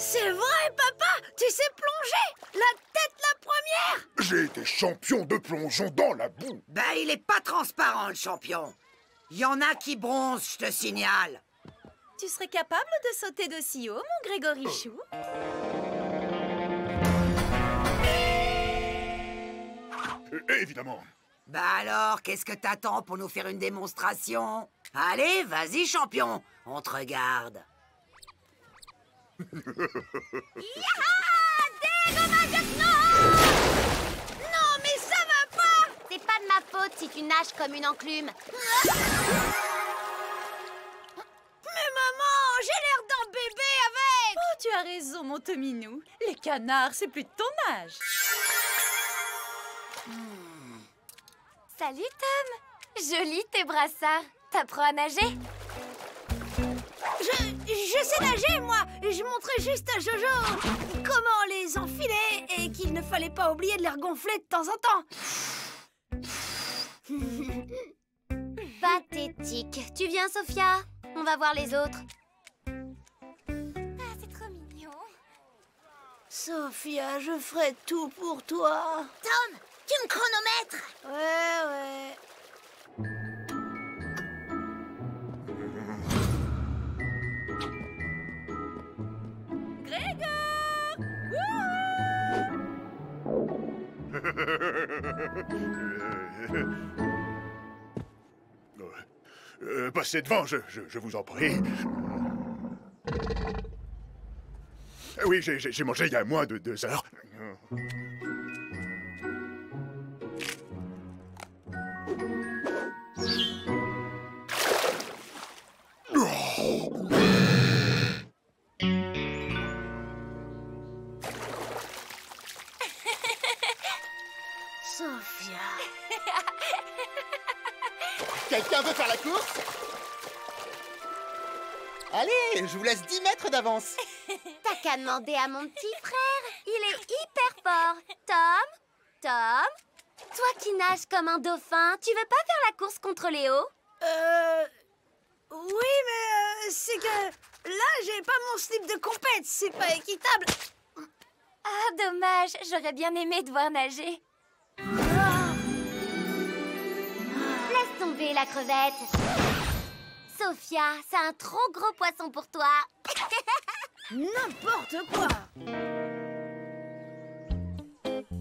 C'est vrai, papa! Tu sais plonger! La tête la première! J'ai été champion de plongeon dans la boue. Ben, il est pas transparent, le champion. Il y en a qui bronzent, je te signale. Tu serais capable de sauter d'aussi haut, mon Grégory Chou? Évidemment. Ben alors, qu'est-ce que t'attends pour nous faire une démonstration? Allez, vas-y, champion, on te regarde. Non, mais ça va pas! C'est pas de ma faute si tu nages comme une enclume. Mais maman, j'ai l'air d'un bébé avec! Oh, tu as raison, mon Tominou. Les canards, c'est plus de ton âge. Salut, Tom. Joli tes brassards. T'apprends à nager? Je sais nager, moi! Je montrais juste à Jojo comment les enfiler et qu'il ne fallait pas oublier de les regonfler de temps en temps. Pathétique. Tu viens, Sophia? On va voir les autres. Ah, c'est trop mignon. Sophia, je ferai tout pour toi. Tom, tu me chronomètres? Ouais. Passez devant, je vous en prie. Oui, j'ai mangé il y a moins de 2 heures. Sophia. Quelqu'un veut faire la course? Allez, je vous laisse 10 mètres d'avance. T'as qu'à demander à mon petit frère. Il est hyper fort. Tom, toi qui nages comme un dauphin, tu veux pas faire la course contre Léo? Oui, mais c'est que là, j'ai pas mon slip de compète. C'est pas équitable. Ah, dommage. J'aurais bien aimé te voir nager. Laisse tomber la crevette. Sophia, c'est un trop gros poisson pour toi. N'importe quoi.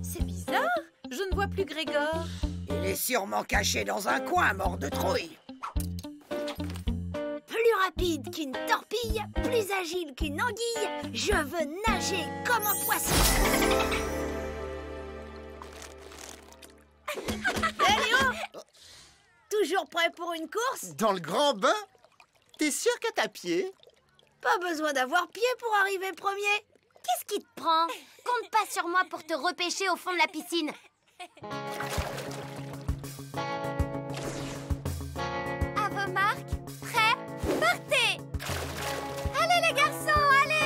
C'est bizarre. Je ne vois plus Grégor. Il est sûrement caché dans un coin, mort de trouille. Plus rapide qu'une torpille, plus agile qu'une anguille, je veux nager comme un poisson. Hé, Léo! Toujours prêt pour une course? Dans le grand bain? T'es sûr que t'as pied? Pas besoin d'avoir pied pour arriver premier. Qu'est-ce qui te prend? Compte pas sur moi pour te repêcher au fond de la piscine. À vos marques, prêts, partez! Allez les garçons, allez!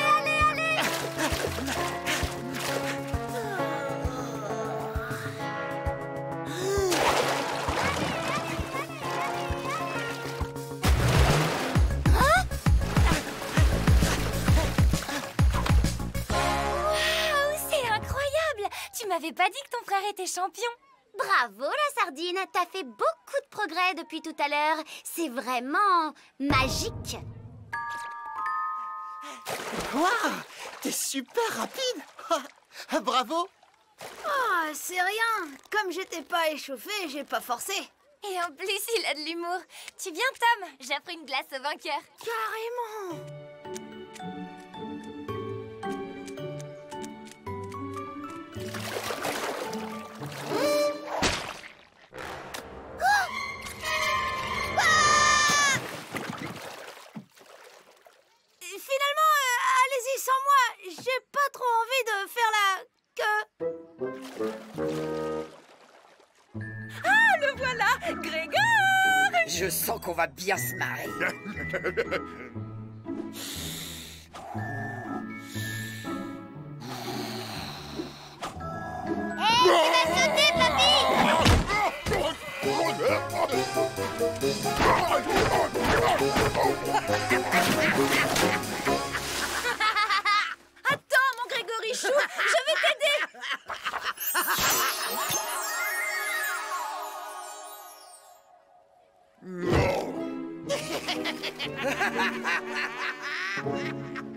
Waouh, c'est incroyable! Tu m'avais pas dit que ton frère était champion. Bravo la sardine, t'as fait beaucoup de progrès depuis tout à l'heure. C'est vraiment magique. Waouh, t'es super rapide. Bravo. Ah, c'est rien. Comme j'étais pas échauffée, j'ai pas forcé. Et en plus, il a de l'humour. Tu viens, Tom? J'offre une glace au vainqueur. Carrément. Finalement, allez-y sans moi. J'ai pas trop envie de faire la queue. Ah, le voilà, Grégor! Je sens qu'on va bien se marrer. Hé, tu vas sauter, papy!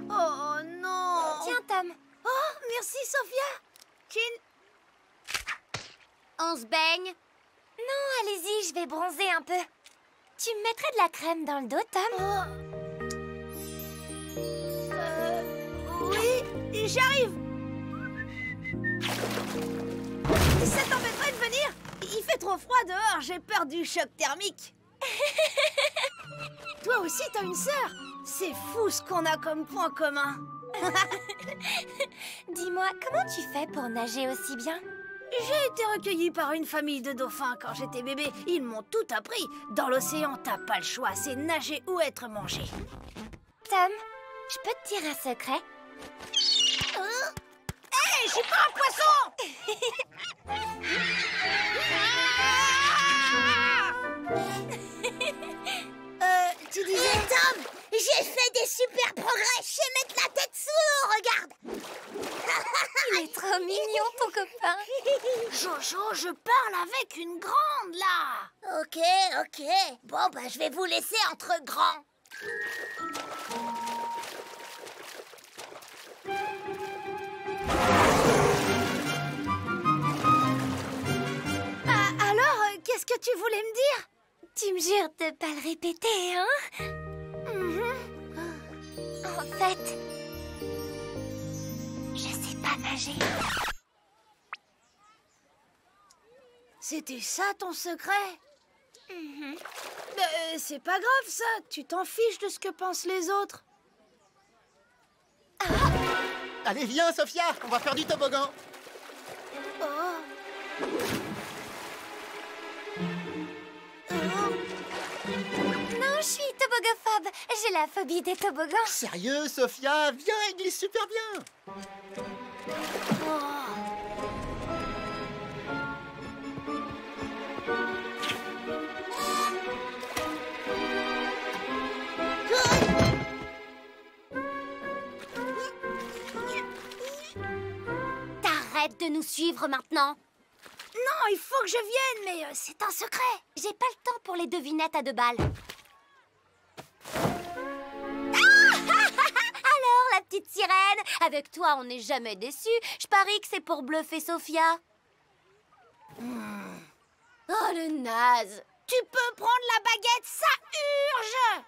Oh non! Tiens, Tom, Oh, merci Sophia! Chin! on se baigne? Non, allez-y, je vais bronzer un peu. Tu me mettrais de la crème dans le dos, Tom? Oui, j'arrive! Ça t'embêterait de venir? Il fait trop froid dehors, j'ai peur du choc thermique. Toi aussi, t'as une sœur? C'est fou ce qu'on a comme point commun. Dis-moi, comment tu fais pour nager aussi bien? J'ai été recueillie par une famille de dauphins quand j'étais bébé. Ils m'ont tout appris. Dans l'océan, t'as pas le choix, c'est nager ou être mangé. Tom, je peux te dire un secret? Hé, je suis pas un poisson! Tu disais... Tom, j'ai fait des super progrès. Je sais mettre la tête sous l'eau, regarde. Il est trop mignon, ton copain. Jojo, je parle avec une grande, là. Ok. Bon, bah, je vais vous laisser entre grands. Alors, qu'est-ce que tu voulais me dire? Tu me jures de pas le répéter, hein? En fait, je sais pas nager. C'était ça ton secret? C'est pas grave ça, tu t'en fiches de ce que pensent les autres. Allez, viens, Sophia, on va faire du toboggan. Oh. Non, je suis tobogophobe. J'ai la phobie des toboggans. Sérieux, Sophia, viens, il glisse super bien. T'arrêtes de nous suivre maintenant. Non, il faut que je vienne, mais c'est un secret. J'ai pas le temps pour les devinettes à 2 balles. Alors, la petite sirène, avec toi, on n'est jamais déçus. Je parie que c'est pour bluffer Sophia. Oh, le naze. Tu peux prendre la baguette, ça urge.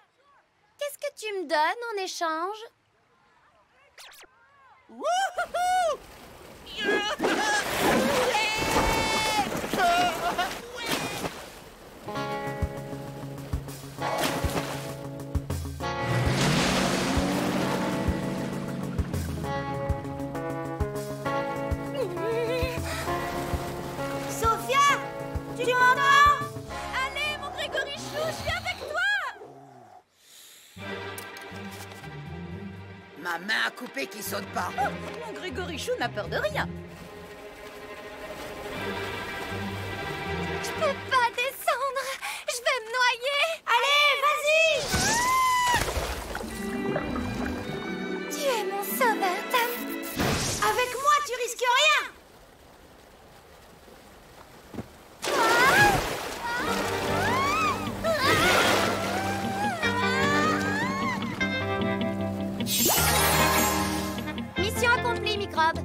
Qu'est-ce que tu me donnes en échange? Sophia, tu m'entends? Allez, mon Grégorichou, je suis avec toi! Ma main à couper qui saute pas. Oh, mon Grégorichou n'a peur de rien. Je peux pas descendre. Je vais me noyer. Allez, vas-y. Tu es mon sauveur, Tom. Avec moi, tu risques rien. Mission accomplie, microbe.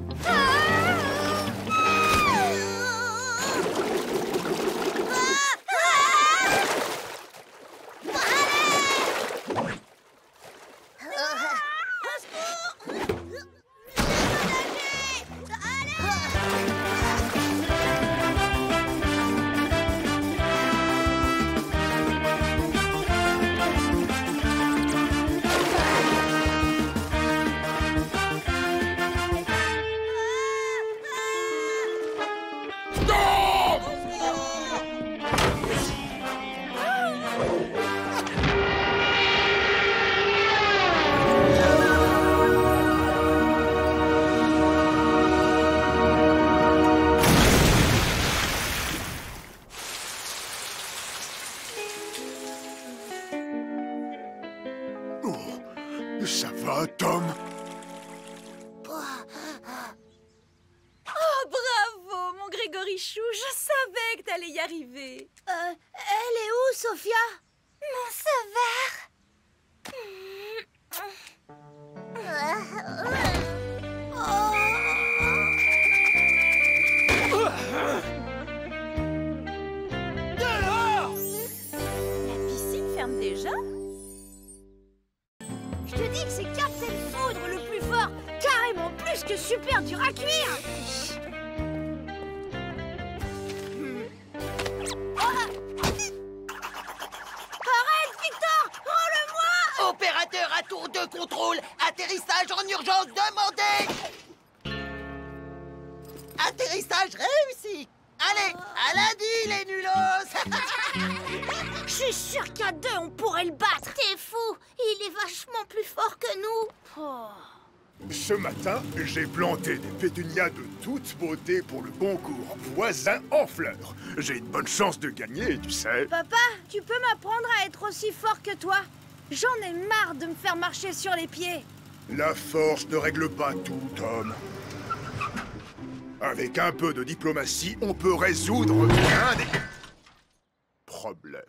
Oh, ça va, Tom? Oh, bravo, mon Grégorichou, je savais que t'allais y arriver. Elle est où, Sophia? Mon sauveur. te dis que c'est Captain Foudre le plus fort, carrément plus que super dur à cuire. Arrête, Victor, rends-le-moi. Opérateur à tour de contrôle, atterrissage en urgence demandé. Atterrissage réussi. Allez, à lundi les nulos. Je suis sûre qu'à deux, on pourrait le battre. T'es fou, il est vachement plus fort que nous. Oh. Ce matin, j'ai planté des pétunias de toute beauté pour le concours voisin en fleurs. J'ai une bonne chance de gagner, tu sais. Papa, tu peux m'apprendre à être aussi fort que toi? J'en ai marre de me faire marcher sur les pieds. La force ne règle pas tout, Tom. Avec un peu de diplomatie, on peut résoudre bien des problèmes.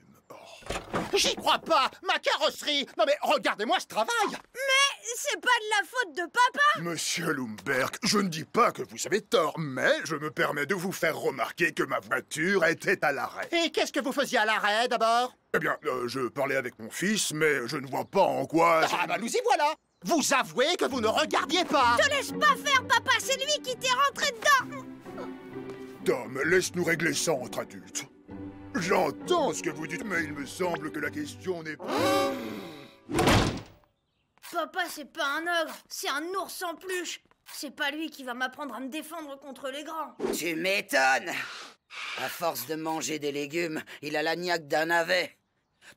J'y crois pas. Ma carrosserie. Non mais regardez-moi ce travail. Mais c'est pas de la faute de papa. Monsieur Lumberg, je ne dis pas que vous avez tort, mais je me permets de vous faire remarquer que ma voiture était à l'arrêt. Et qu'est-ce que vous faisiez à l'arrêt d'abord? Eh bien, je parlais avec mon fils, mais je ne vois pas en quoi... Ah bah nous y voilà. Vous avouez que vous ne regardiez pas. Te laisse pas faire, papa, c'est lui qui t'est rentré dedans. Tom, laisse-nous régler ça entre adultes. J'entends ce que vous dites, mais il me semble que la question n'est pas... Papa, c'est pas un ogre, c'est un ours en peluche. C'est pas lui qui va m'apprendre à me défendre contre les grands. Tu m'étonnes. À force de manger des légumes, il a la niaque d'un navet.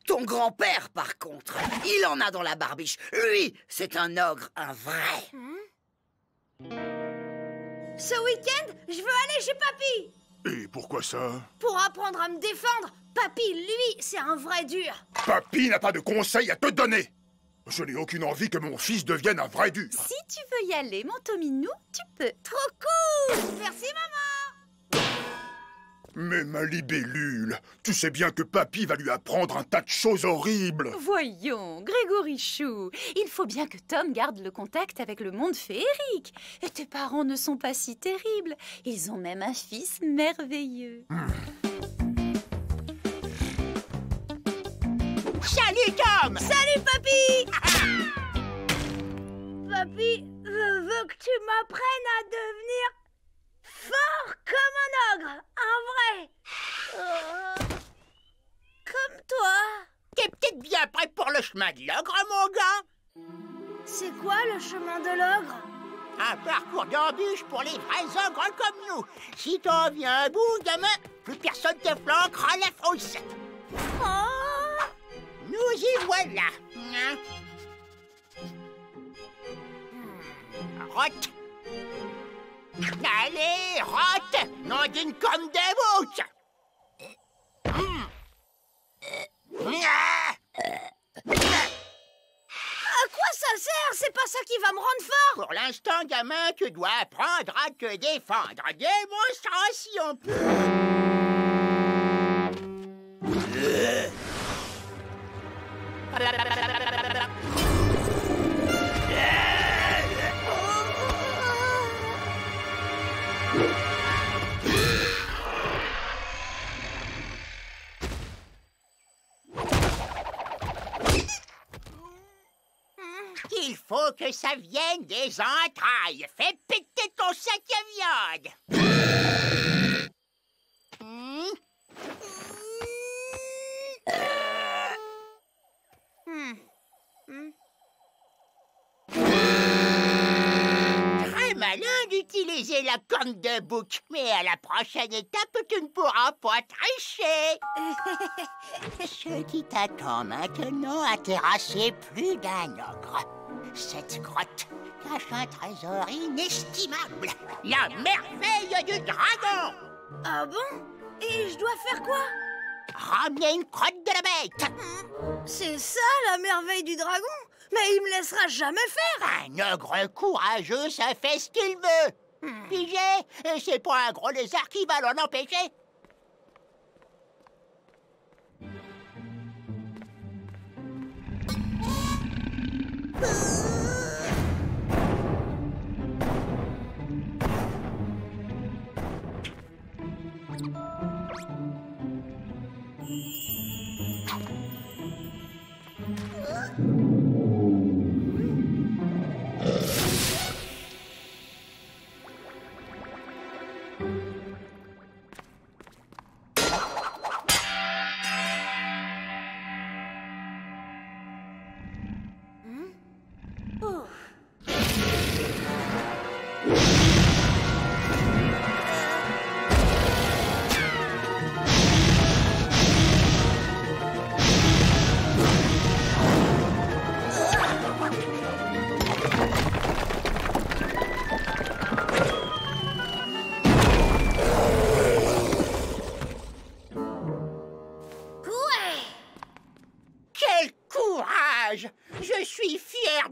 Ton grand-père, par contre, il en a dans la barbiche. Lui, c'est un ogre, un vrai. Ce week-end, je veux aller chez Papy. Et pourquoi ça? Pour apprendre à me défendre. Papy, lui, c'est un vrai dur. Papy n'a pas de conseils à te donner. Je n'ai aucune envie que mon fils devienne un vrai dur. Si tu veux y aller, mon Tominou, tu peux. Trop cool. Merci, maman. Mais ma libellule, tu sais bien que Papy va lui apprendre un tas de choses horribles. Voyons, Grégory Chou, il faut bien que Tom garde le contact avec le monde féerique. Et tes parents ne sont pas si terribles. Ils ont même un fils merveilleux. Salut Tom. Salut, Papy. Papy, je veux que tu m'apprennes à devenir fort comme un ogre, un vrai. Comme toi. T'es peut-être bien prêt pour le chemin de l'ogre, mon gars. C'est quoi le chemin de l'ogre? Un parcours d'embûches pour les vrais ogres comme nous. Si t'en viens à bout, gamin, plus personne te flanquera la frousse. Oh. Nous y voilà. Rote. Allez, rote. Non d'une comme des bouches. À quoi ça sert? C'est pas ça qui va me rendre fort. Pour l'instant, gamin, tu dois apprendre à te défendre. Démonstration. Il faut que ça vienne des entrailles. Fais péter ton sac à viande. Très malin d'utiliser la corne de bouc. Mais à la prochaine étape, tu ne pourras pas tricher. Ce qui t'attend maintenant à terrasser plus d'un ogre. Cette grotte cache un trésor inestimable. La merveille du dragon. Ah bon? Et je dois faire quoi? Ramener une crotte de la bête. C'est ça la merveille du dragon? Mais il me laissera jamais faire. Un ogre courageux, ça fait ce qu'il veut. Pigé, et c'est pas un gros lézard qui va l'en empêcher.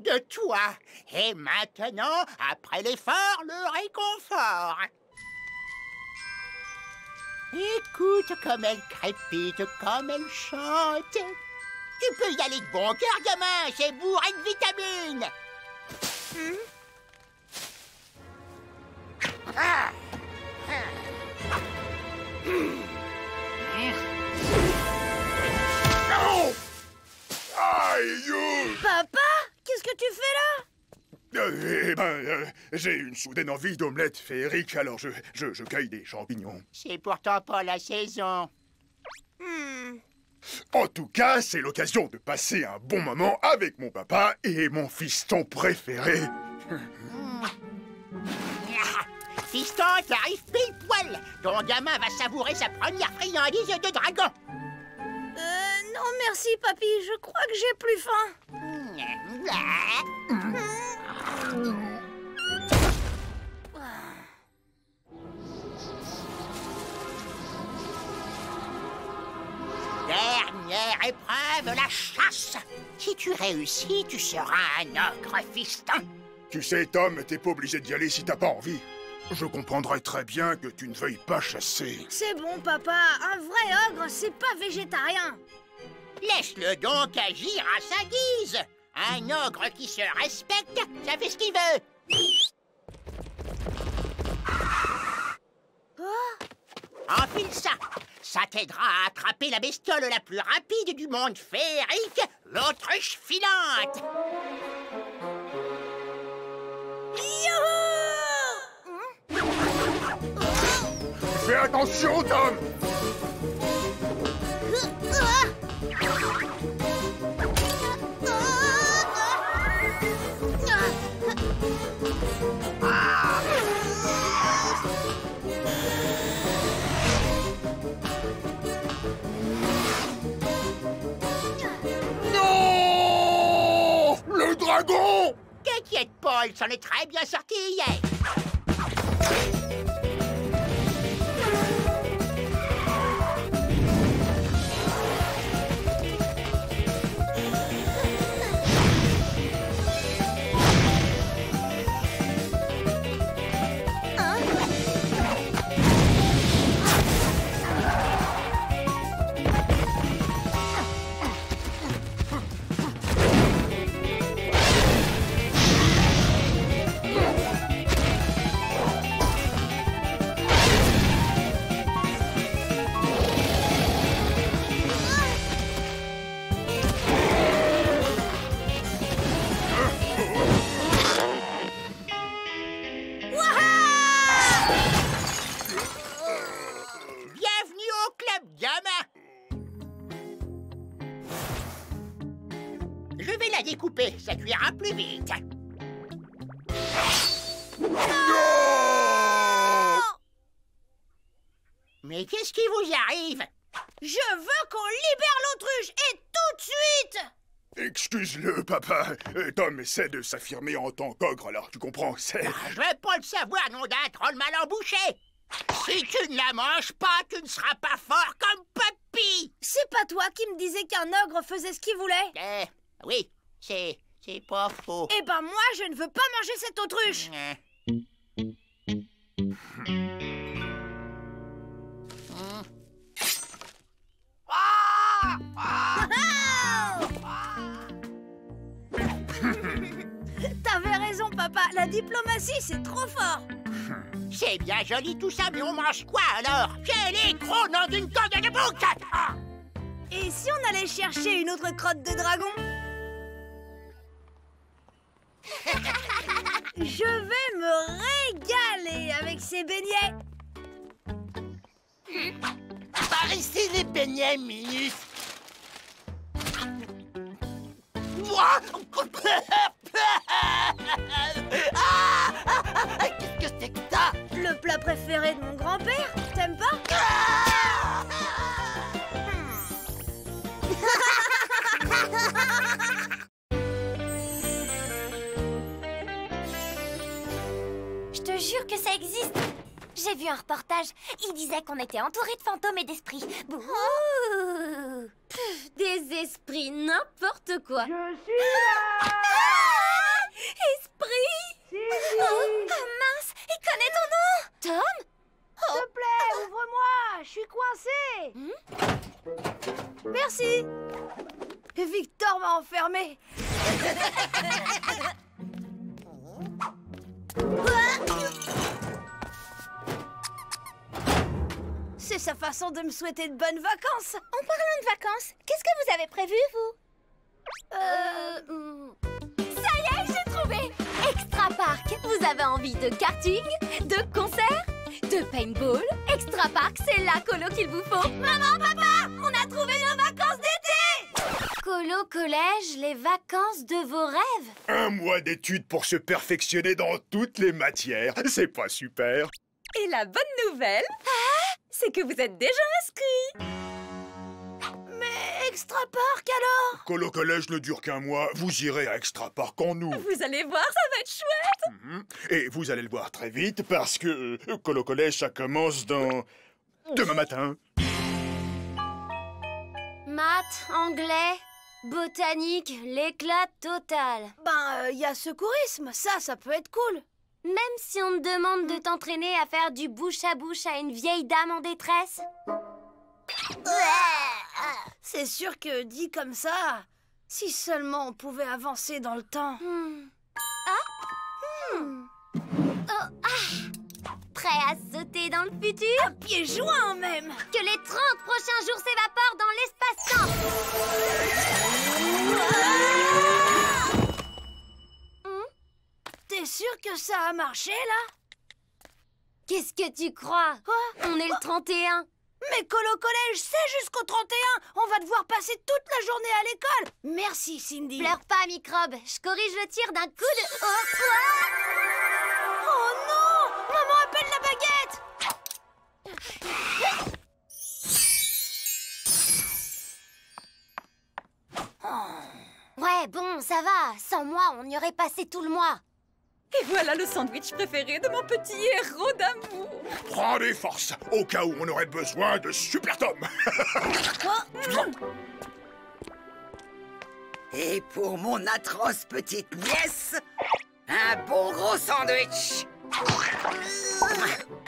de toi. Et maintenant, après l'effort, le réconfort. Écoute comme elle crépite, comme elle chante. Tu peux y aller de bon cœur, gamin, c'est bourré de vitamines. Non! Aïe! Papa, qu'est-ce que tu fais là? J'ai une soudaine envie d'omelette féerique, alors je cueille des champignons. C'est pourtant pas la saison. En tout cas, c'est l'occasion de passer un bon moment avec mon papa et mon fiston préféré. Fiston, t'arrives pile poil. Ton gamin va savourer sa première friandise de dragon. Non merci, papy, je crois que j'ai plus faim. Dernière épreuve, la chasse. Si tu réussis, tu seras un ogre, fiston. Tu sais, Tom, t'es pas obligé d'y aller si t'as pas envie. Je comprendrais très bien que tu ne veuilles pas chasser. C'est bon, papa, un vrai ogre, c'est pas végétarien. Laisse-le donc agir à sa guise. Un ogre qui se respecte, ça fait ce qu'il veut. Enfile ça. Ça t'aidera à attraper la bestiole la plus rapide du monde féerique, l'autruche filante. Fais attention, Tom! Non! Le dragon! T'inquiète, Paul, s'en est très bien sorti hier. Bienvenue au club, gamin. Je vais la découper, ça cuira plus vite. Mais qu'est-ce qui vous arrive? Je veux qu'on libère l'autruche, et tout de suite. Excuse-le, papa. Tom essaie de s'affirmer en tant qu'ogre, alors tu comprends, c'est... Je veux pas le savoir, nom d'un troll mal embouché. Si tu ne la manges pas, tu ne seras pas fort comme Papy. C'est pas toi qui me disais qu'un ogre faisait ce qu'il voulait? Oui, c'est pas faux. Eh ben moi, je ne veux pas manger cette autruche. T'avais raison, papa. La diplomatie, c'est trop fort. C'est bien joli tout ça, mais on mange quoi alors? Quel écro, nom d'une corde de bouc! Et si on allait chercher une autre crotte de dragon? Je vais me régaler avec ces beignets. Par ici les beignets, Minus. Qu'est-ce que c'est que ça? Le plat préféré de mon grand-père. T'aimes pas? Je te jure que ça existe. J'ai vu un reportage. Il disait qu'on était entouré de fantômes et d'esprits. Bouh. Des esprits, n'importe quoi. Je suis là. Merci. Victor m'a enfermé. C'est sa façon de me souhaiter de bonnes vacances. En parlant de vacances, qu'est-ce que vous avez prévu, vous? Ça y est, j'ai trouvé! Extra Park, vous avez envie de karting, de concert, de paintball? Extra Park, c'est la colo qu'il vous faut. Maman, papa, on a trouvé nos vacances d'été! Colo collège, les vacances de vos rêves. 1 mois d'études pour se perfectionner dans toutes les matières. C'est pas super? Et la bonne nouvelle, c'est que vous êtes déjà inscrits. Mais Extra Park alors? Colo collège ne dure qu'1 mois. Vous irez à Extra Park en août. Vous allez voir, ça va être chouette. Et vous allez le voir très vite parce que Colo collège, ça commence dans... demain matin. Maths, anglais, botanique, l'éclat total. Ben, y a secourisme, ça peut être cool. Même si on te demande de t'entraîner à faire du bouche à une vieille dame en détresse. C'est sûr que dit comme ça, si seulement on pouvait avancer dans le temps. Prêt à sauter dans le futur? À pieds joints même. Que les 30 prochains jours s'évaporent dans l'espace-temps. T'es sûr que ça a marché là? Qu'est-ce que tu crois? Quoi? On est le 31. Mais Colo collège, c'est jusqu'au 31. On va devoir passer toute la journée à l'école. Merci Cindy. Pleure pas, microbe. Je corrige le tir d'un coup de... Oh, quoi? Oh non! Maman appelle la baguette. Ouais, bon, ça va. Sans moi, on y aurait passé tout le mois. Et voilà le sandwich préféré de mon petit héros d'amour. Prends des forces, au cas où on aurait besoin de Super Tom. Et pour mon atroce petite nièce, un bon gros sandwich.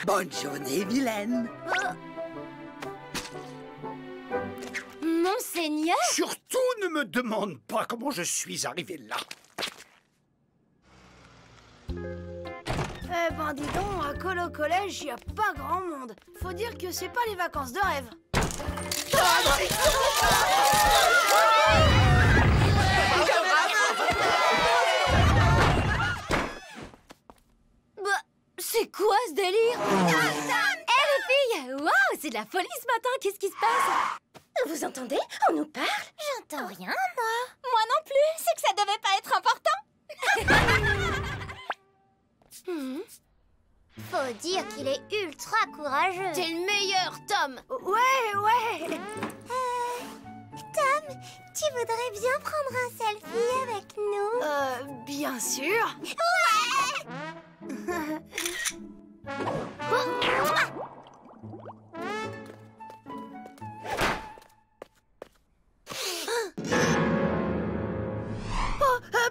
Bonne journée, vilaine. Monseigneur? Surtout ne me demande pas comment je suis arrivé là. Eh ben dis donc, à Colo collège, y a pas grand monde. Faut dire que c'est pas les vacances de rêve. Bah, c'est quoi ce délire? Hé les filles! Waouh, c'est de la folie ce matin, qu'est-ce qui se passe? Vous entendez? On nous parle? J'entends rien, moi. Moi non plus, c'est que ça devait pas être important. Faut dire qu'il est ultra courageux. T'es le meilleur, Tom. Ouais. Tom, tu voudrais bien prendre un selfie avec nous? Bien sûr.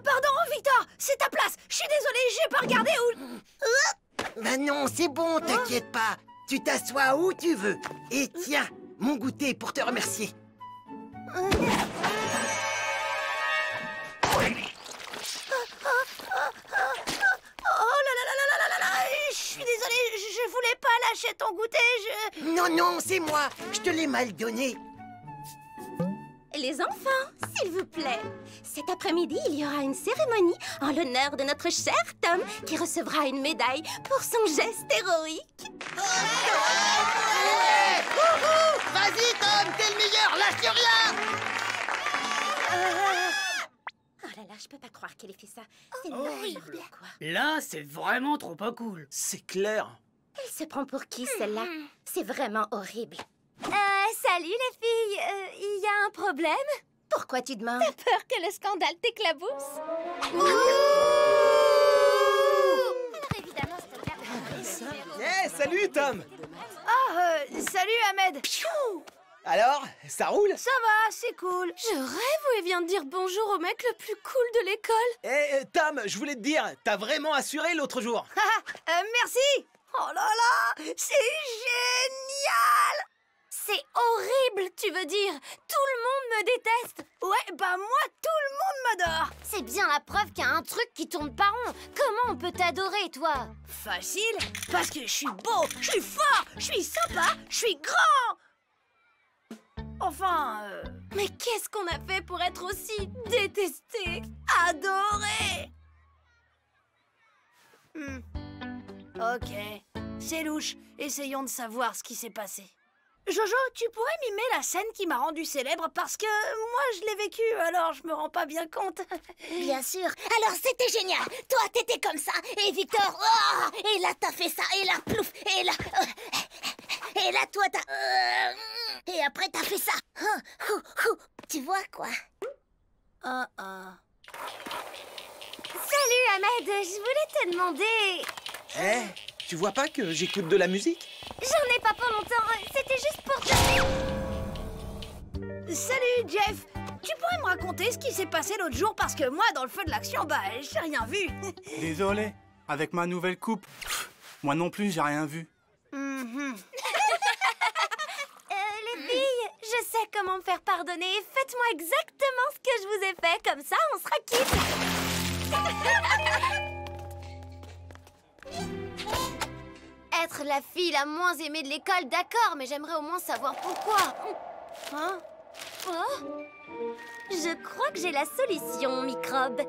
Pardon, Victor, c'est ta place. Je suis désolée, j'ai pas regardé où... Ben non, c'est bon, t'inquiète pas. Tu t'assois où tu veux. Et tiens, mon goûter pour te remercier. Oh là, je suis désolée, je voulais pas lâcher ton goûter, Non, c'est moi. Je te l'ai mal donné. Les enfants, s'il vous plaît. Cet après-midi, il y aura une cérémonie en l'honneur de notre cher Tom qui recevra une médaille pour son geste héroïque. Vas-y, Tom, t'es le meilleur, lâche rien. Oh là là, je peux pas croire qu'elle ait fait ça. C'est n'importe quoi. Là, c'est vraiment trop pas cool. C'est clair. Elle se prend pour qui, celle-là? C'est vraiment horrible. Salut les filles, il y a un problème? Pourquoi tu demandes? T'as peur que le scandale t'éclabousse? Alors évidemment, c'est Salut Tom. Salut Ahmed. Alors, ça roule? Ça va, c'est cool. Je rêve où elle vient de dire bonjour au mec le plus cool de l'école. Tom, je voulais te dire, t'as vraiment assuré l'autre jour. Merci. Oh là là, c'est génial. C'est horrible, tu veux dire? Tout le monde me déteste. Ouais, bah moi, tout le monde m'adore. C'est bien la preuve qu'il y a un truc qui tourne pas rond. Comment on peut t'adorer, toi? Facile, parce que je suis beau, je suis fort, je suis sympa, je suis grand. Enfin, Mais qu'est-ce qu'on a fait pour être aussi détesté? adoré. Ok, c'est louche. Essayons de savoir ce qui s'est passé. Jojo, tu pourrais mimer la scène qui m'a rendue célèbre parce que moi je l'ai vécue, alors je me rends pas bien compte. Bien sûr. Alors c'était génial. Toi, t'étais comme ça. Et Victor, oh, et là, t'as fait ça. Et là, plouf. Et là... et là, toi, t'as... et après, t'as fait ça. Tu vois, quoi? Salut, Ahmed. Je voulais te demander... Eh, tu vois pas que j'écoute de la musique? J'en ai pas pour longtemps. C'était juste pour te... Salut, Jeff. Tu pourrais me raconter ce qui s'est passé l'autre jour parce que moi, dans le feu de l'action, bah, j'ai rien vu. Désolé, avec ma nouvelle coupe, moi non plus, j'ai rien vu. Les filles, je sais comment me faire pardonner. Faites-moi exactement ce que je vous ai fait. Comme ça, on sera quitte. Être la fille la moins aimée de l'école, d'accord, mais j'aimerais au moins savoir pourquoi. Hein? Oh? Je crois que j'ai la solution, microbe.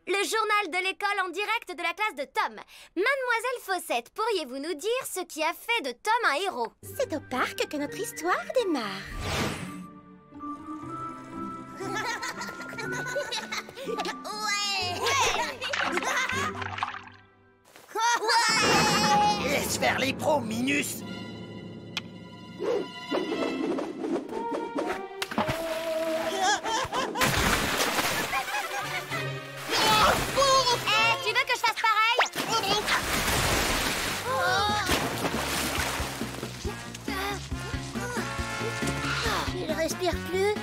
Le journal de l'école en direct de la classe de Tom. Mademoiselle Fossette, pourriez-vous nous dire ce qui a fait de Tom un héros? C'est au parc que notre histoire démarre. Laisse faire les pros, Minus. Tu veux que je fasse pareil? Il respire plus.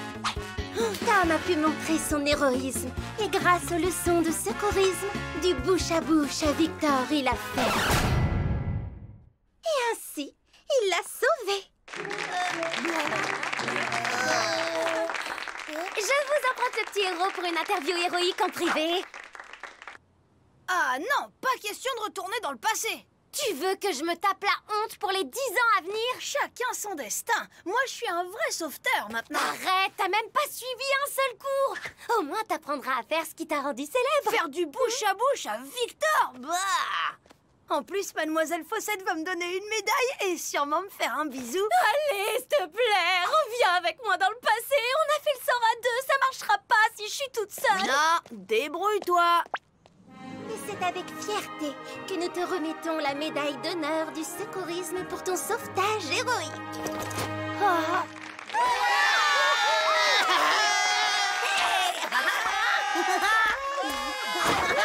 Tom a pu montrer son héroïsme. Et grâce aux leçons de secourisme, du bouche à bouche à Victor, il a fait. Et ainsi, il l'a sauvé. Je vous emprunte le petit héros pour une interview héroïque en privé. Ah non, pas question de retourner dans le passé. Tu veux que je me tape la honte pour les 10 ans à venir? Chacun son destin. Moi, je suis un vrai sauveteur maintenant. Arrête, t'as même pas suivi un seul cours. Au moins, t'apprendras à faire ce qui t'a rendu célèbre. Faire du bouche à Victor, bah. En plus, Mademoiselle Fossette va me donner une médaille et sûrement me faire un bisou. Allez, s'il te plaît, reviens avec moi dans le passé. On a fait le sort à deux, ça marchera pas si je suis toute seule. Non, débrouille-toi. Et c'est avec fierté que nous te remettons la médaille d'honneur du secourisme pour ton sauvetage héroïque. Ah.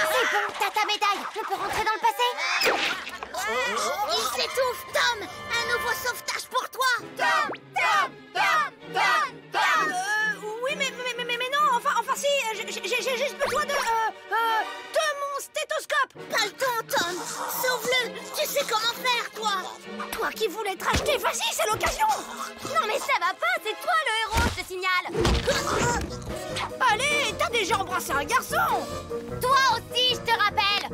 C'est bon, t'as ta médaille. On peut rentrer dans le passé? Il s'étouffe, Tom. Un nouveau sauvetage pour toi. Tom. Oui, mais non, enfin si, j'ai juste besoin de mon stéthoscope. Pas le temps, Tom. Sauve-le. Tu sais comment faire, toi. Toi qui voulais te racheter, vas-y, c'est l'occasion. Non mais ça va pas, c'est toi le héros, je te signale. Allez, t'as déjà embrassé un garçon. Toi aussi, je te rappelle.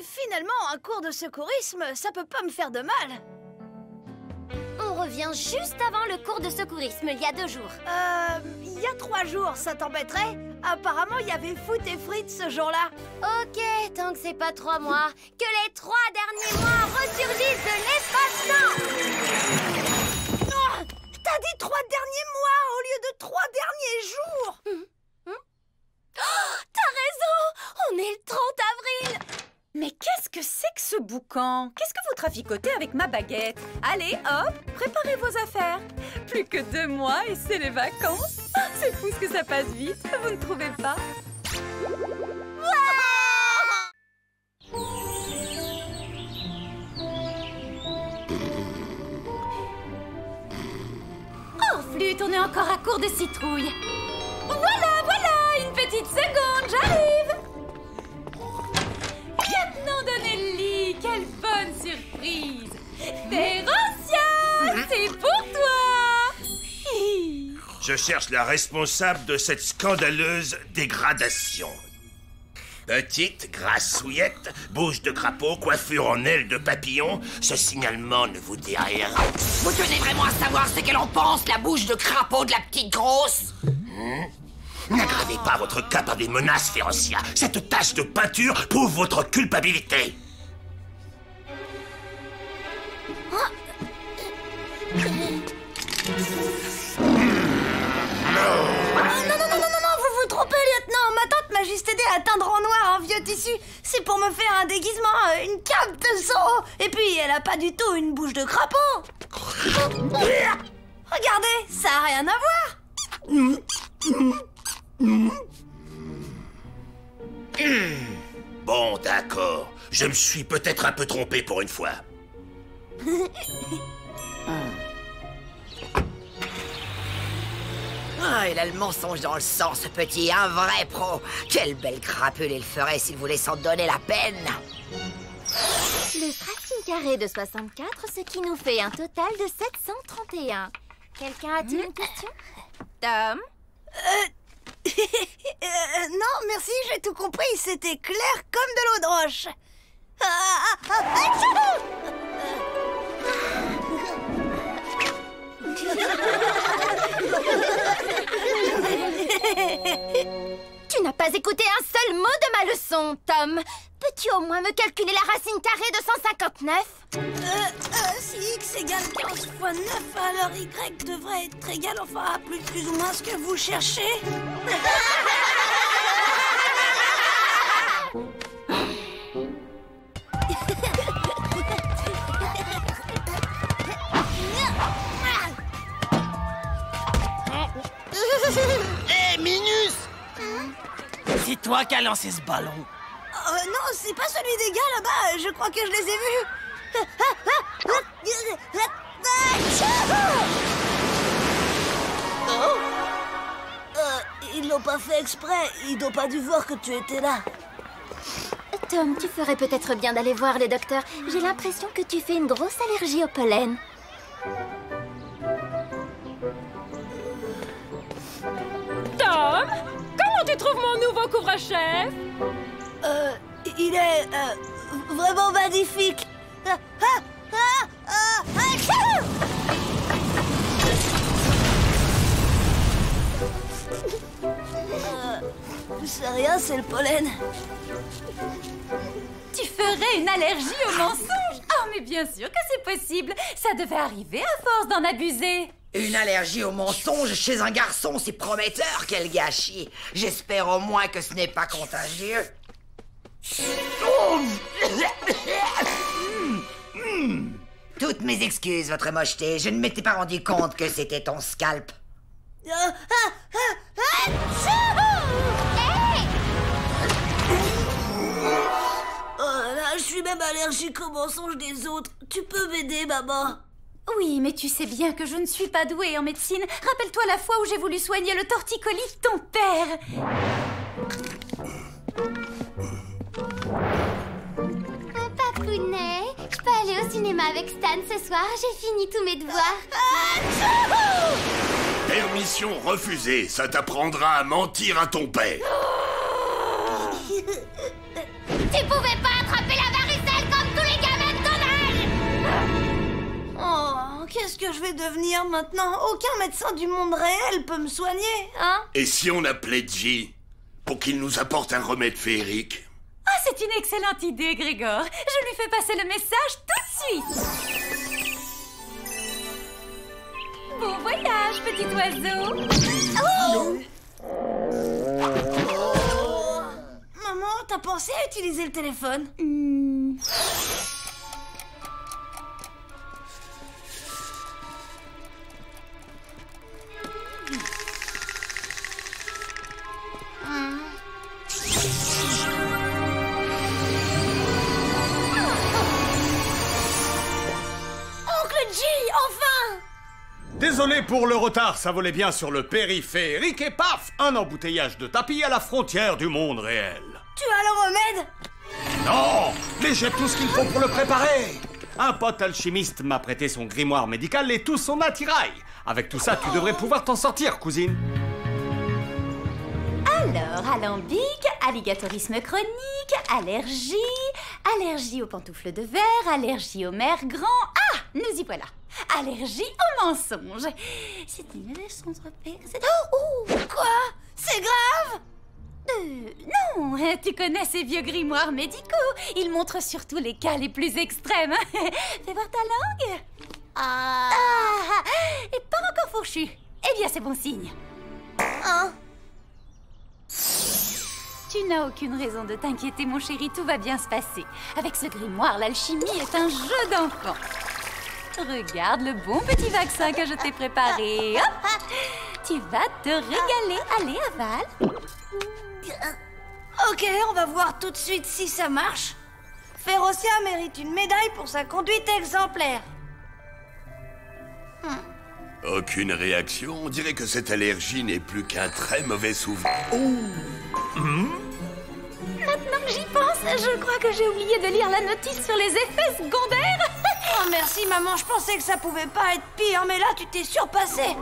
Finalement, un cours de secourisme, ça peut pas me faire de mal. On revient juste avant le cours de secourisme, il y a 2 jours. Il y a 3 jours, ça t'embêterait? Apparemment, il y avait foot et frites ce jour-là. Ok, tant que c'est pas 3 mois, que les 3 derniers mois ressurgissent de l'espace-temps. Oh, t'as dit 3 derniers mois au lieu de 3 derniers jours. Oh, t'as raison, on est le 30 avril. Mais qu'est-ce que c'est que ce boucan? Qu'est-ce que vous traficotez avec ma baguette? Allez, hop, préparez vos affaires. Plus que 2 mois et c'est les vacances. C'est fou ce que ça passe vite, vous ne trouvez pas? Oh, flûte, on est encore à court de citrouilles. Voilà, une petite seconde, j'arrive. Lieutenant Donnelly, quelle bonne surprise. Férocia, c'est pour toi. Je cherche la responsable de cette scandaleuse dégradation. Petite, grassouillette, bouche de crapaud, coiffure en aile de papillon, ce signalement ne vous dit rien. Vous tenez vraiment à savoir ce qu'elle en pense, la bouche de crapaud de la petite grosse? N'aggravez pas votre cas par des menaces, Férocia. Cette tache de peinture prouve votre culpabilité. Non, vous vous trompez, lieutenant. Ma tante m'a juste aidé à teindre en noir un vieux tissu. C'est pour me faire un déguisement, une cape de Zorro. Et puis, elle a pas du tout une bouche de crapaud. Regardez, ça a rien à voir. Bon, d'accord. Je me suis peut-être un peu trompé pour une fois. Ah, il a le mensonge dans le sang, ce petit, un vrai pro. Quelle belle crapule il ferait s'il voulait s'en donner la peine. Le racine carré de 64, ce qui nous fait un total de 731. Quelqu'un a-t-il une question? Tom? Non, merci, j'ai tout compris. C'était clair comme de l'eau de roche. Tu n'as pas écouté un seul mot de ma leçon, Tom. Peux-tu au moins me calculer la racine carrée de 159? Si x égale 15 fois 9, alors y devrait être égal, enfin, à plus ou moins ce que vous cherchez. Hé, Minus! C'est toi qui as lancé ce ballon. Non, c'est pas celui des gars là-bas, je crois que je les ai vus. Ils l'ont pas fait exprès, ils n'ont pas dû voir que tu étais là. Tom, tu ferais peut-être bien d'aller voir le docteur. J'ai l'impression que tu fais une grosse allergie au pollen. Tom, comment tu trouves mon nouveau couvre-chef? Il est vraiment magnifique. C'est rien, c'est le pollen. Tu ferais une allergie au mensonge? Oh, mais bien sûr que c'est possible. Ça devait arriver à force d'en abuser. Une allergie au mensonge chez un garçon, c'est prometteur, quel gâchis. J'espère au moins que ce n'est pas contagieux. Toutes mes excuses, votre mocheté. Je ne m'étais pas rendu compte que c'était ton scalp. Là, je suis même allergique aux mensonges des autres. Tu peux m'aider, maman? Oui, mais tu sais bien que je ne suis pas douée en médecine. Rappelle-toi la fois où j'ai voulu soigner le torticolis de ton père. Papounet, je peux aller au cinéma avec Stan ce soir. J'ai fini tous mes devoirs. Permission refusée, ça t'apprendra à mentir à ton père. Tu pouvais pas attraper la varicelle comme tous les gamins de ton âge. Oh, qu'est-ce que je vais devenir maintenant? Aucun médecin du monde réel peut me soigner, hein? Et si on appelait J pour qu'il nous apporte un remède féerique? Ah, c'est une excellente idée, Grégor. Je lui fais passer le message tout de suite. Bon voyage, petit oiseau. Oh! Maman, t'as pensé à utiliser le téléphone? Désolé pour le retard, ça volait bien sur le périphérique et paf, un embouteillage de tapis à la frontière du monde réel. Tu as le remède? Non, mais j'ai tout ce qu'il faut pour le préparer. Un pote alchimiste m'a prêté son grimoire médical et tout son attirail. Avec tout ça, tu devrais pouvoir t'en sortir, cousine. Alors, alambic, alligatorisme chronique, allergie aux pantoufles de verre, allergie aux mers grands. Ah, nous y voilà. Allergie aux mensonges. C'est une leçon trompée. Oh, quoi? C'est grave? Non, tu connais ces vieux grimoires médicaux. Ils montrent surtout les cas les plus extrêmes. Fais voir ta langue. Et pas encore fourchu. Eh bien, c'est bon signe. Tu n'as aucune raison de t'inquiéter, mon chéri. Tout va bien se passer. Avec ce grimoire, l'alchimie est un jeu d'enfant. Regarde le bon petit vaccin que je t'ai préparé. Hop, tu vas te régaler. Allez, avale. Ok, on va voir tout de suite si ça marche. Férocia mérite une médaille pour sa conduite exemplaire. Aucune réaction. On dirait que cette allergie n'est plus qu'un très mauvais souvenir. Maintenant que j'y pense, je crois que j'ai oublié de lire la notice sur les effets secondaires. Oh merci maman, je pensais que ça pouvait pas être pire, mais là tu t'es surpassée.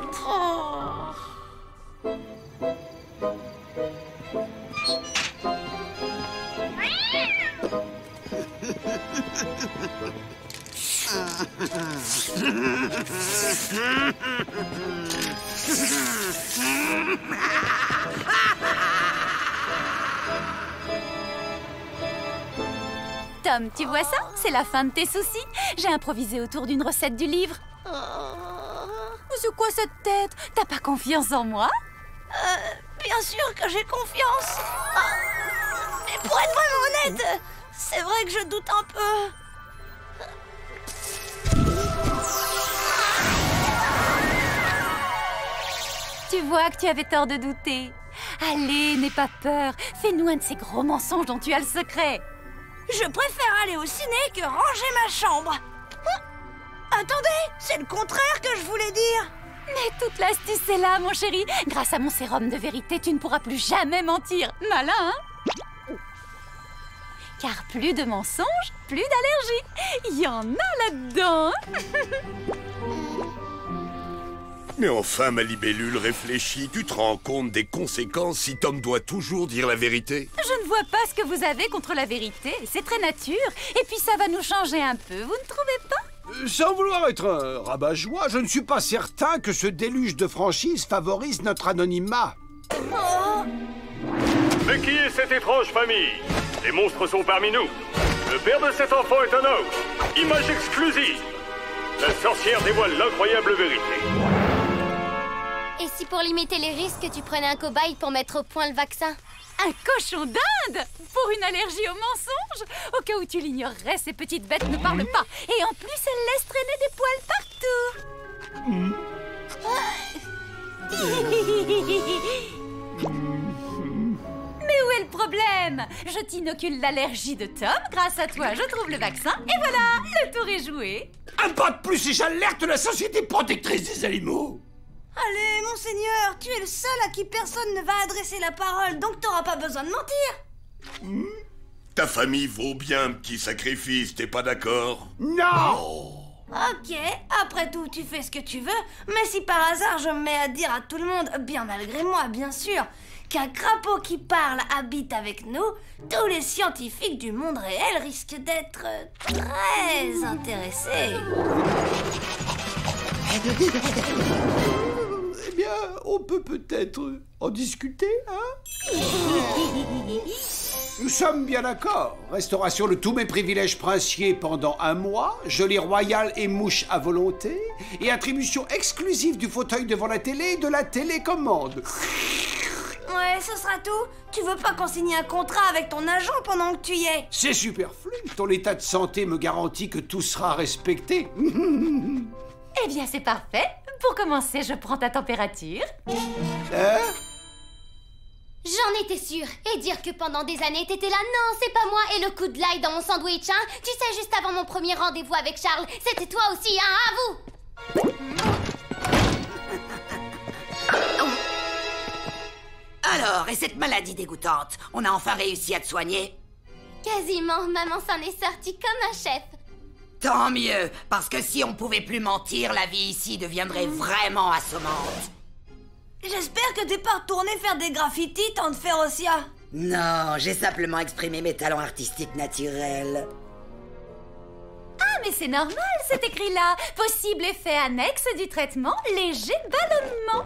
Tom, tu vois ça? C'est la fin de tes soucis. J'ai improvisé autour d'une recette du livre. C'est quoi cette tête? T'as pas confiance en moi? Bien sûr que j'ai confiance. Mais pour être vraiment honnête, c'est vrai que je doute un peu. Tu vois que tu avais tort de douter. Allez, n'aie pas peur. Fais-nous un de ces gros mensonges dont tu as le secret. Je préfère aller au ciné que ranger ma chambre. Attendez, c'est le contraire que je voulais dire. Mais toute l'astuce est là, mon chéri. Grâce à mon sérum de vérité, tu ne pourras plus jamais mentir. Malin, hein? Car plus de mensonges, plus d'allergies. Il y en a là-dedans. Mais enfin, ma libellule, réfléchis. Tu te rends compte des conséquences si Tom doit toujours dire la vérité? Je ne vois pas ce que vous avez contre la vérité. C'est très nature. Et puis ça va nous changer un peu, vous ne trouvez pas? Sans vouloir être un rabat-joie, je ne suis pas certain que ce déluge de franchise favorise notre anonymat. Mais qui est cette étrange famille? Les monstres sont parmi nous. Le père de cet enfant est un homme. Image exclusive. La sorcière dévoile l'incroyable vérité. Et si pour limiter les risques, tu prenais un cobaye pour mettre au point le vaccin? Un cochon d'Inde? Pour une allergie aux mensonges? Au cas où tu l'ignorerais, ces petites bêtes ne parlent pas. Et en plus, elles laissent traîner des poils partout. Mais où est le problème? Je t'inocule l'allergie de Tom. Grâce à toi, je trouve le vaccin. Et voilà, le tour est joué. Un pas de plus et j'alerte la Société protectrice des animaux. Allez, monseigneur, tu es le seul à qui personne ne va adresser la parole, donc t'auras pas besoin de mentir. Ta famille vaut bien un petit sacrifice, t'es pas d'accord? Non. Ok, après tout, tu fais ce que tu veux, mais si par hasard je me mets à dire à tout le monde, bien malgré moi, bien sûr, qu'un crapaud qui parle habite avec nous, tous les scientifiques du monde réel risquent d'être très intéressés. Eh bien, on peut peut-être en discuter, hein? Nous sommes bien d'accord. Restauration de tous mes privilèges princiers pendant 1 mois, geôlier royal et mouche à volonté, et attribution exclusive du fauteuil devant la télé et de la télécommande. Ouais, ce sera tout. Tu veux pas qu'on signe un contrat avec ton agent pendant que tu y es? C'est superflu. Ton état de santé me garantit que tout sera respecté. Eh bien, c'est parfait. Pour commencer, je prends ta température. J'en étais sûre. Et dire que pendant des années, t'étais là, non, c'est pas moi. Et le coup de l'ail dans mon sandwich, hein. Tu sais, juste avant mon premier rendez-vous avec Charles, c'était toi aussi, hein, à vous. Alors, et cette maladie dégoûtante, on a enfin réussi à te soigner? Quasiment, maman s'en est sortie comme un chef. Tant mieux, parce que si on pouvait plus mentir, la vie ici deviendrait vraiment assommante. J'espère que t'es pas retourné faire des graffitis, tante Ferocia. Non, j'ai simplement exprimé mes talents artistiques naturels. Ah, mais c'est normal, c'est écrit là. Possible effet annexe du traitement, léger ballonnement.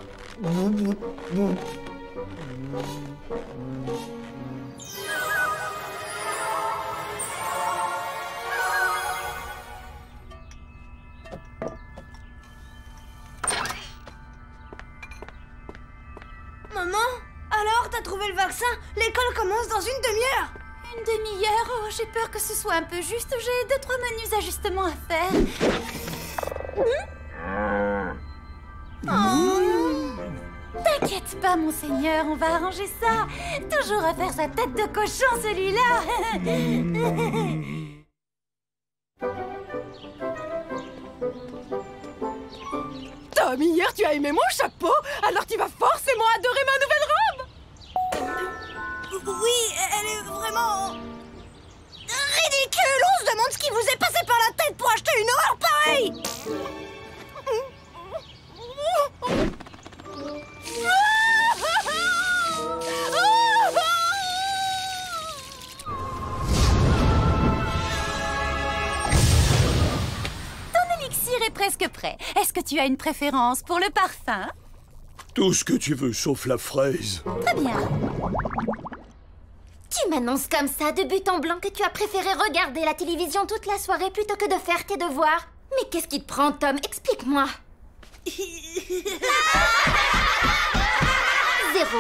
Maman, alors t'as trouvé le vaccin? L'école commence dans une demi-heure. Une demi-heure? Oh, j'ai peur que ce soit un peu juste. J'ai 2-3 menus ajustements à faire. T'inquiète pas, monseigneur, on va arranger ça. Toujours à faire sa tête de cochon, celui-là. Tom, hier tu as aimé mon chapeau, alors tu vas forcément adorer ma nouvelle robe. Oui, elle est vraiment... ridicule. On se demande ce qui vous est passé par la tête pour acheter une horreur pareille. Ton élixir est presque prêt. Est-ce que tu as une préférence pour le parfum? Tout ce que tu veux, sauf la fraise. Très bien. Tu m'annonces comme ça, de but en blanc, que tu as préféré regarder la télévision toute la soirée plutôt que de faire tes devoirs. Mais qu'est-ce qui te prend, Tom? Explique-moi. 0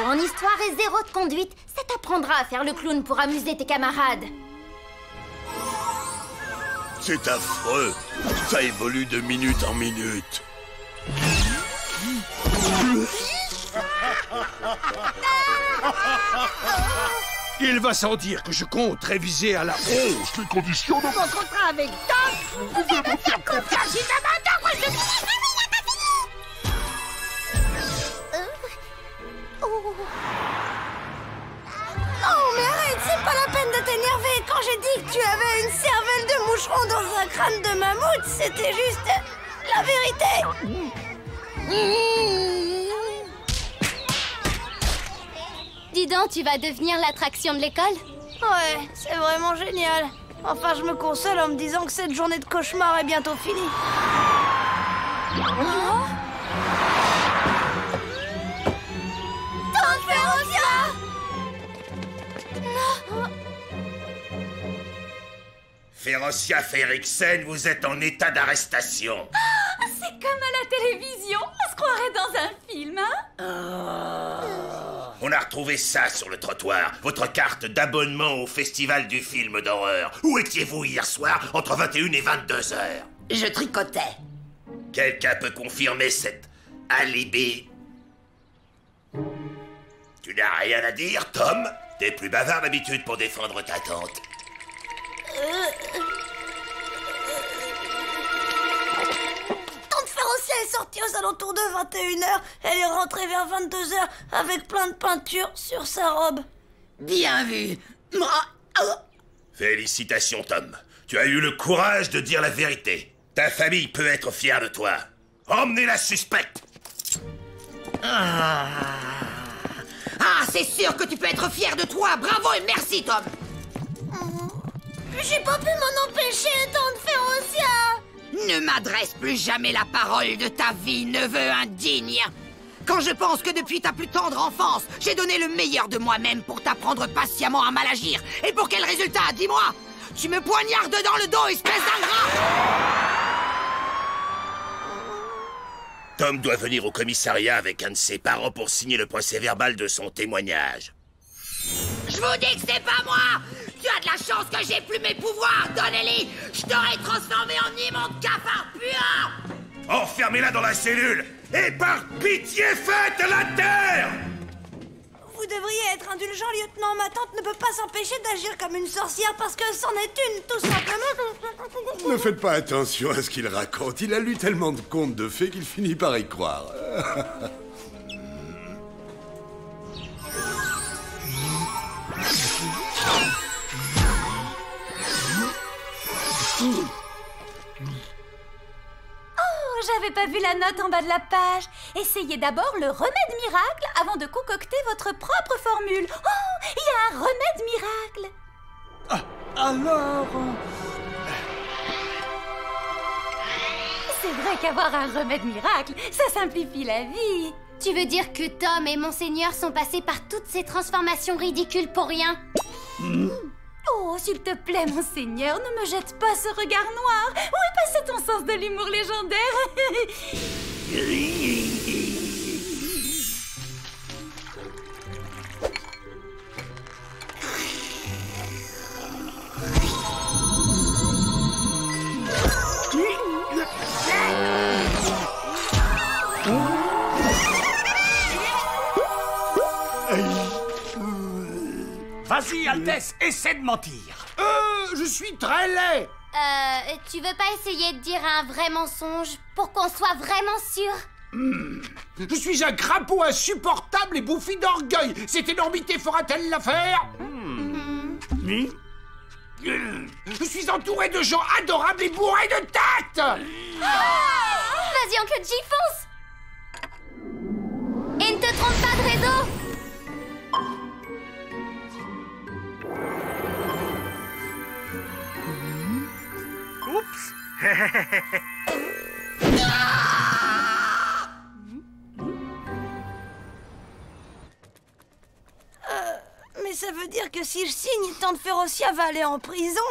en histoire et 0 de conduite. Ça t'apprendra à faire le clown pour amuser tes camarades. C'est affreux. Ça évolue de minute en minute. Il va sans dire que je compte réviser à la hausse les conditions de... Mon contrat avec Tom, vous pouvez me faire confiance, il m'a maintenant que je... Oh, mais arrête, c'est pas la peine de t'énerver. Quand j'ai dit que tu avais une cervelle de moucheron dans un crâne de mammouth, c'était juste la vérité. Dis donc, tu vas devenir l'attraction de l'école? Ouais, c'est vraiment génial. Enfin, je me console en me disant que cette journée de cauchemar est bientôt finie. Tante Ferocia! Ferocia Ferriksen, vous êtes en état d'arrestation. C'est comme à la télévision. On se croirait dans un film, hein? On a retrouvé ça sur le trottoir. Votre carte d'abonnement au festival du film d'horreur. Où étiez-vous hier soir entre 21 et 22 heures? Je tricotais. Quelqu'un peut confirmer cet alibi? Tu n'as rien à dire, Tom? T'es plus bavard d'habitude pour défendre ta tante. Tante Ferocia est sortie aux alentours de 21h. Elle est rentrée vers 22h avec plein de peinture sur sa robe. Bien vu. Félicitations, Tom. Tu as eu le courage de dire la vérité. Ta famille peut être fière de toi. Emmenez la suspecte. Ah, c'est sûr que tu peux être fier de toi. Bravo et merci, Tom. J'ai pas pu m'en empêcher, tante Ferocia. Ne m'adresse plus jamais la parole de ta vie, neveu indigne. Quand je pense que depuis ta plus tendre enfance, j'ai donné le meilleur de moi-même pour t'apprendre patiemment à mal agir. Et pour quel résultat, dis-moi? Tu me poignardes dans le dos, espèce d'ingrat! Tom doit venir au commissariat avec un de ses parents pour signer le procès-verbal de son témoignage. Je vous dis que c'est pas moi! Tu as de la chance que j'ai plus mes pouvoirs, Donnelly! Je t'aurais transformé en immonde cafard puant! Enfermez-la dans la cellule! Et par pitié, faites la terre! Vous devriez être indulgent, lieutenant. Ma tante ne peut pas s'empêcher d'agir comme une sorcière parce que c'en est une, tout simplement. Ne faites pas attention à ce qu'il raconte. Il a lu tellement de contes de fées qu'il finit par y croire. J'avais pas vu la note en bas de la page. Essayez d'abord le remède miracle avant de concocter votre propre formule. Oh, il y a un remède miracle. Alors... C'est vrai qu'avoir un remède miracle, ça simplifie la vie. Tu veux dire que Tom et Monseigneur sont passés par toutes ces transformations ridicules pour rien? Oh, s'il te plaît, Monseigneur, ne me jette pas ce regard noir. Où est passé ton sens de l'humour légendaire? Vas-y, Altesse, essaie de mentir. Je suis très laid. Tu veux pas essayer de dire un vrai mensonge pour qu'on soit vraiment sûr? Je suis un crapaud insupportable et bouffi d'orgueil. Cette énormité fera-t-elle l'affaire? Je suis entouré de gens adorables et bourrés de tête. Vas-y, Oncle J, fonce! Et ne te trompe pas de réseau! Oups. Mais ça veut dire que si je signe, Tante Férocia va aller en prison.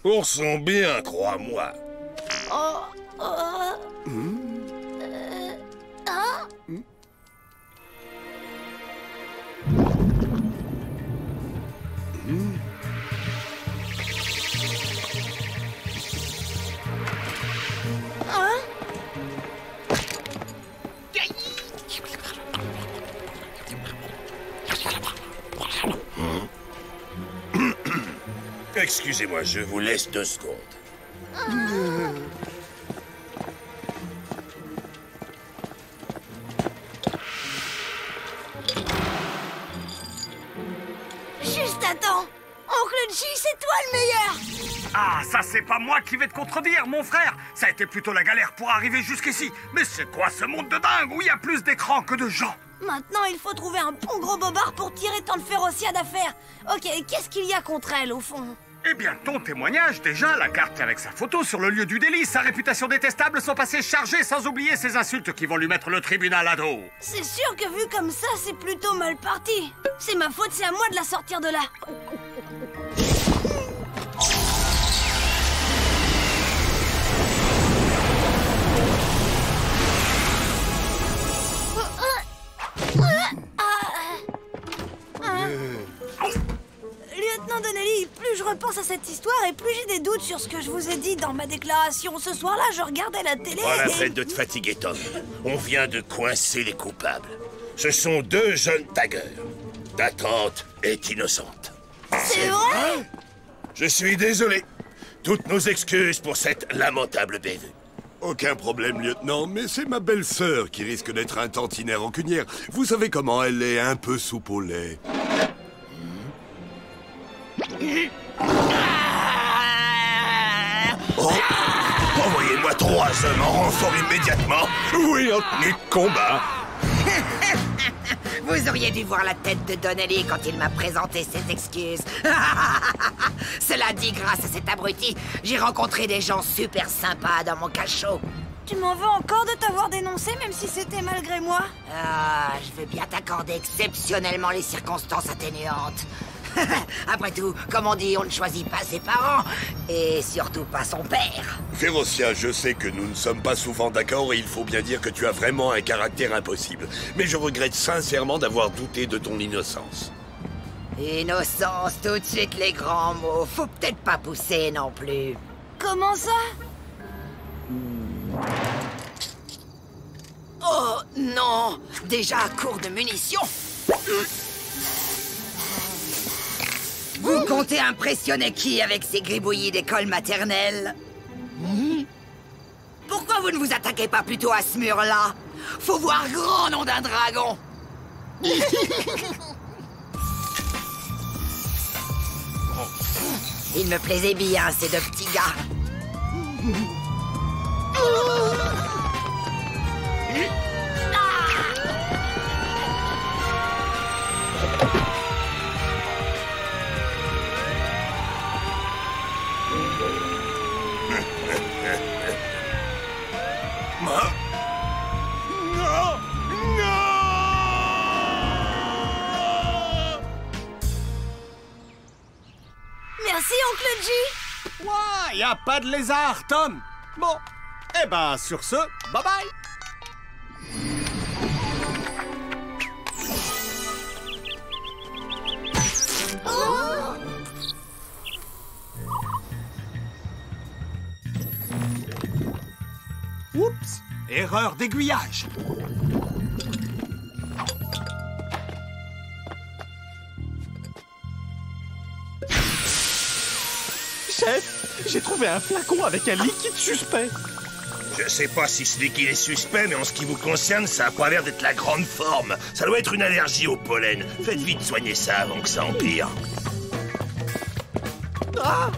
Pour son bien, crois-moi. Excusez-moi, je vous laisse 2 secondes. Juste à temps. Oncle J, c'est toi le meilleur. Ah, ça c'est pas moi qui vais te contredire, mon frère. Ça a été plutôt la galère pour arriver jusqu'ici. Mais c'est quoi ce monde de dingue où il y a plus d'écrans que de gens? Maintenant, il faut trouver un bon gros bobard pour tirer Tante Férocia d'affaire. Ok, qu'est-ce qu'il y a contre elle, au fond? Eh bien, ton témoignage, déjà, la carte avec sa photo sur le lieu du délit, sa réputation détestable, son passé chargé, sans oublier ses insultes qui vont lui mettre le tribunal à dos. C'est sûr que vu comme ça, c'est plutôt mal parti. C'est ma faute, c'est à moi de la sortir de là. Lieutenant Donnelly, plus je repense à cette histoire et plus j'ai des doutes sur ce que je vous ai dit dans ma déclaration. Ce soir-là, je regardais la télé Pas la et... peine de te fatiguer, Tom. On vient de coincer les coupables. Ce sont 2 jeunes taggeurs. Ta tante est innocente. C'est vrai? Je suis désolé. Toutes nos excuses pour cette lamentable bévue. Aucun problème, lieutenant, mais c'est ma belle-sœur qui risque d'être un tantinet rancunière. Vous savez comment elle est, un peu soupe au lait. Oh, envoyez-moi 3 hommes en renfort immédiatement. Oui, en tenue de combat. Vous auriez dû voir la tête de Donnelly quand il m'a présenté ses excuses. Cela dit, grâce à cet abruti, j'ai rencontré des gens super sympas dans mon cachot. Tu m'en veux encore de t'avoir dénoncé, même si c'était malgré moi? Ah, je veux bien t'accorder exceptionnellement les circonstances atténuantes. Après tout, comme on dit, on ne choisit pas ses parents, et surtout pas son père. Férocia, je sais que nous ne sommes pas souvent d'accord et il faut bien dire que tu as vraiment un caractère impossible. Mais je regrette sincèrement d'avoir douté de ton innocence. Innocence, tout de suite les grands mots. Faut peut-être pas pousser non plus. Comment ça? Oh non! Déjà à court de munitions. Vous comptez impressionner qui avec ces gribouillis d'école maternelle? Pourquoi vous ne vous attaquez pas plutôt à ce mur-là? Faut voir grand, nom d'un dragon. Il me plaisait bien, ces deux petits gars. Merci, Oncle G. Ouais, y a pas de lézard, Tom. Bon, eh ben, sur ce, bye bye. Oups, erreur d'aiguillage. Chef, j'ai trouvé un flacon avec un liquide suspect. Je sais pas si ce liquide est suspect, mais en ce qui vous concerne, ça a pas l'air d'être la grande forme. Ça doit être une allergie au pollen. Faites vite soigner ça avant que ça empire. Ah,